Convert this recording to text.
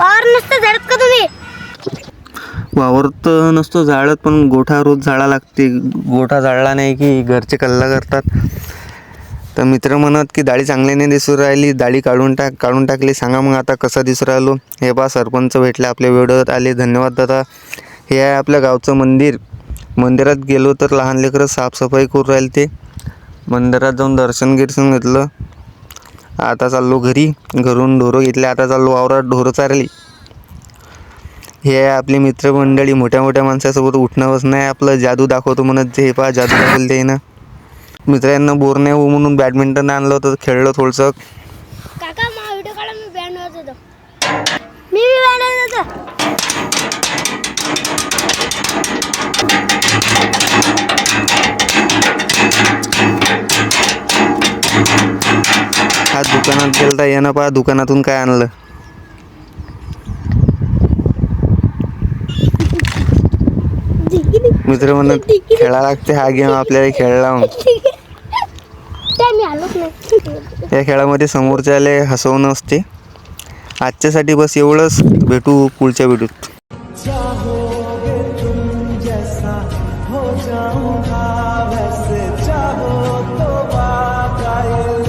वावर नसतं झाडत का तुम्ही? वावर तर नसतो जाळत, पण गोठा रोज जाळा लागते. गोठा जाळला नाही की घरचे कल्ला करतात. तर मित्र म्हणत की दाढी चांगली नाही दिसू राहिली, दाढी काढून टाकली. सांगा मग आता कसं दिसू राहिलो. हे बा सरपंच भेटले, आपल्या व्हिडिओत आले. धन्यवाद दादा. हे आहे आपल्या गावचं मंदिर. मंदिरात गेलो तर लहान लेकरं साफसफाई करू राहिले. ते मंदिरात जाऊन दर्शन घेतलं. आता चाललो घरी. घरून ढोरं घेतले, आता चाललो वावरात ढोरं चारली. हे आहे आपली मित्रमंडळी. मोठ्या मोठ्या माणसासोबत उठणं बसणं आहे आपलं. जादू दाखवतो म्हणत हे पहा जादू दाखवलं ते ना. मित्रांना बोर नाही होऊ म्हणून बॅडमिंटन आणलं होतं, खेळलं थोडंसं. काका मा व्हिडिओ काढा, मी बँड वाजवतो. मी बँड वाजवतो. हा दुकानात गेलता, यानं पहा दुकानातून काय आणलं. मित्र म्हणत खेळा लागते हा गेम, आपल्याला खेळला. मग मी आलोच नाही. या खेळामध्ये समोरच्याले हसवणं असते. आजच्यासाठी बस एवढंच. भेटू पुढच्या व्हिडिओत. हो जाऊंगा वैसे चाहो तो बात आए